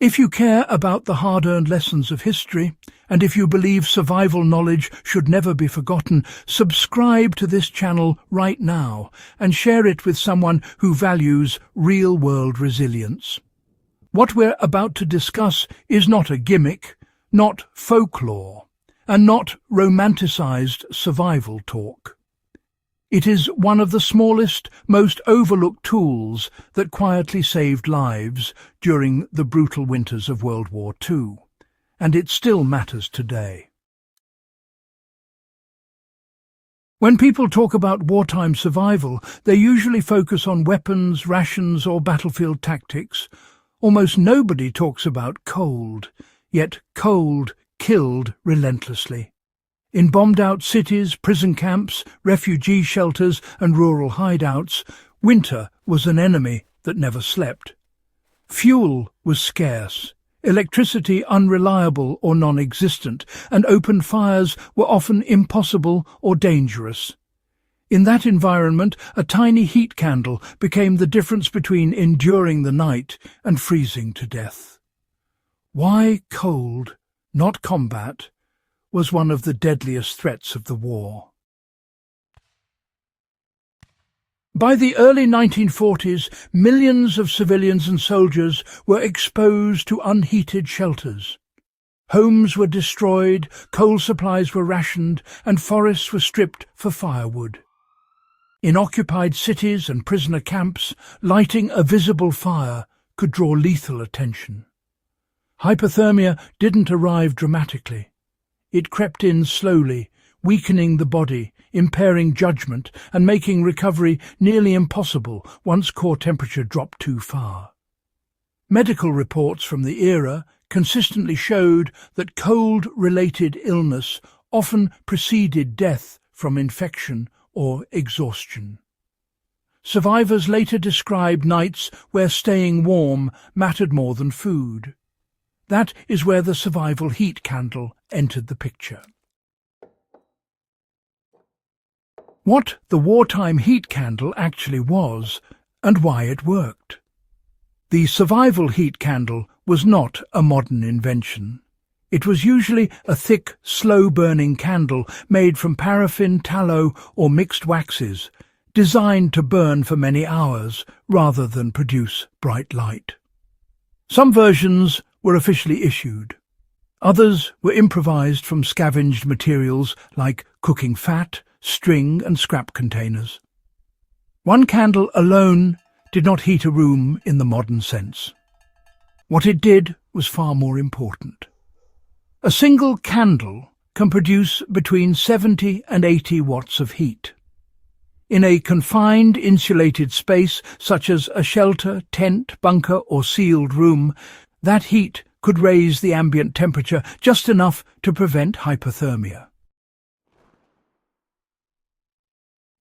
If you care about the hard-earned lessons of history, and if you believe survival knowledge should never be forgotten, subscribe to this channel right now and share it with someone who values real-world resilience. What we're about to discuss is not a gimmick, not folklore, and not romanticized survival talk. It is one of the smallest, most overlooked tools that quietly saved lives during the brutal winters of World War II, and it still matters today. When people talk about wartime survival, they usually focus on weapons, rations, or battlefield tactics. Almost nobody talks about cold, yet cold killed relentlessly. In bombed-out cities, prison camps, refugee shelters and rural hideouts, winter was an enemy that never slept. Fuel was scarce, electricity unreliable or non-existent, and open fires were often impossible or dangerous. In that environment, a tiny heat candle became the difference between enduring the night and freezing to death. Why cold, not combat, was one of the deadliest threats of the war. By the early 1940s, millions of civilians and soldiers were exposed to unheated shelters. Homes were destroyed, coal supplies were rationed, and forests were stripped for firewood. In occupied cities and prisoner camps, lighting a visible fire could draw lethal attention. Hypothermia didn't arrive dramatically. It crept in slowly, weakening the body, impairing judgment, and making recovery nearly impossible once core temperature dropped too far. Medical reports from the era consistently showed that cold-related illness often preceded death from infection or exhaustion. Survivors later described nights where staying warm mattered more than food. That is where the survival heat candle entered the picture. What the wartime heat candle actually was, and why it worked. The survival heat candle was not a modern invention. It was usually a thick, slow-burning candle made from paraffin, tallow, or mixed waxes, designed to burn for many hours rather than produce bright light. Some versions were officially issued. Others were improvised from scavenged materials like cooking fat, string and scrap containers. One candle alone did not heat a room in the modern sense. What it did was far more important. A single candle can produce between 70 and 80 watts of heat. In a confined, insulated space, such as a shelter, tent, bunker or sealed room, that heat could raise the ambient temperature just enough to prevent hypothermia.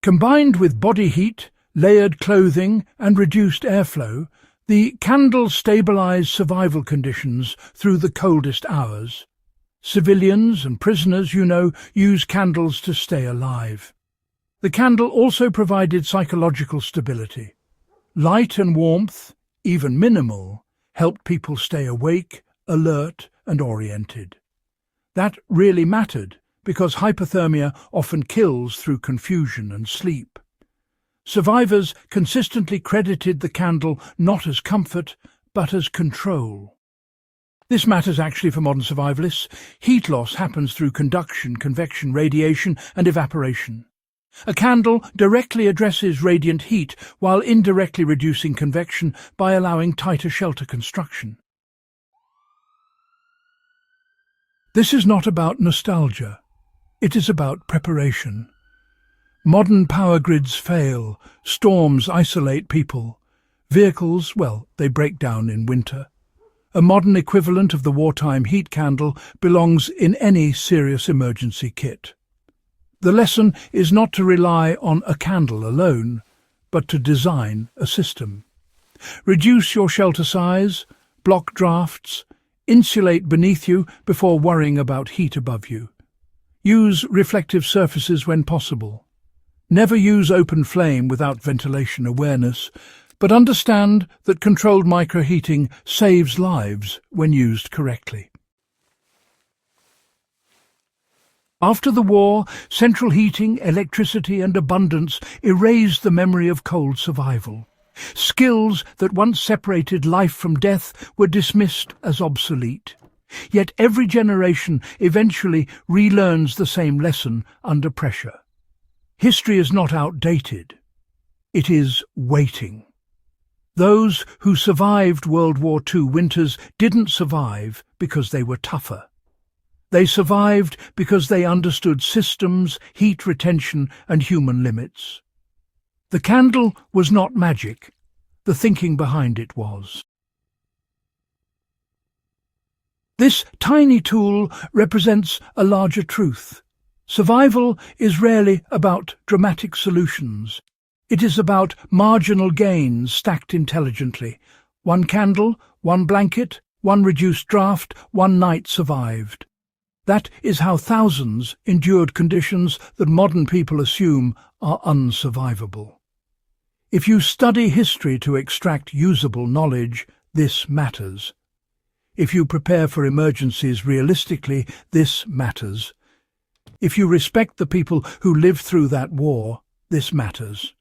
Combined with body heat, layered clothing and reduced airflow, the candle stabilized survival conditions through the coldest hours. Civilians and prisoners, use candles to stay alive. The candle also provided psychological stability. Light and warmth, even minimal, helped people stay awake, alert and oriented. That really mattered because hypothermia often kills through confusion and sleep. Survivors consistently credited the candle not as comfort, but as control. This matters actually for modern survivalists. Heat loss happens through conduction, convection, radiation and evaporation. A candle directly addresses radiant heat while indirectly reducing convection by allowing tighter shelter construction. This is not about nostalgia. It is about preparation. Modern power grids fail, storms isolate people. Vehicles, they break down in winter. A modern equivalent of the wartime heat candle belongs in any serious emergency kit. The lesson is not to rely on a candle alone, but to design a system. Reduce your shelter size, block drafts, insulate beneath you before worrying about heat above you. Use reflective surfaces when possible. Never use open flame without ventilation awareness. But understand that controlled microheating saves lives when used correctly. After the war, central heating, electricity and abundance erased the memory of cold survival. Skills that once separated life from death were dismissed as obsolete. Yet every generation eventually relearns the same lesson under pressure. History is not outdated. It is waiting. Those who survived World War II winters didn't survive because they were tougher. They survived because they understood systems, heat retention and human limits. The candle was not magic. The thinking behind it was. This tiny tool represents a larger truth. Survival is rarely about dramatic solutions. It is about marginal gains stacked intelligently. One candle, one blanket, one reduced draft, one night survived. That is how thousands endured conditions that modern people assume are unsurvivable. If you study history to extract usable knowledge, this matters. If you prepare for emergencies realistically, this matters. If you respect the people who lived through that war, this matters.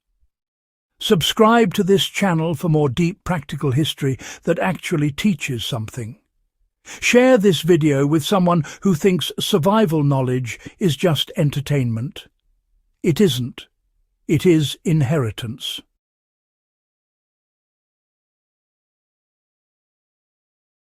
Subscribe to this channel for more deep practical history that actually teaches something. Share this video with someone who thinks survival knowledge is just entertainment. It isn't. It is inheritance.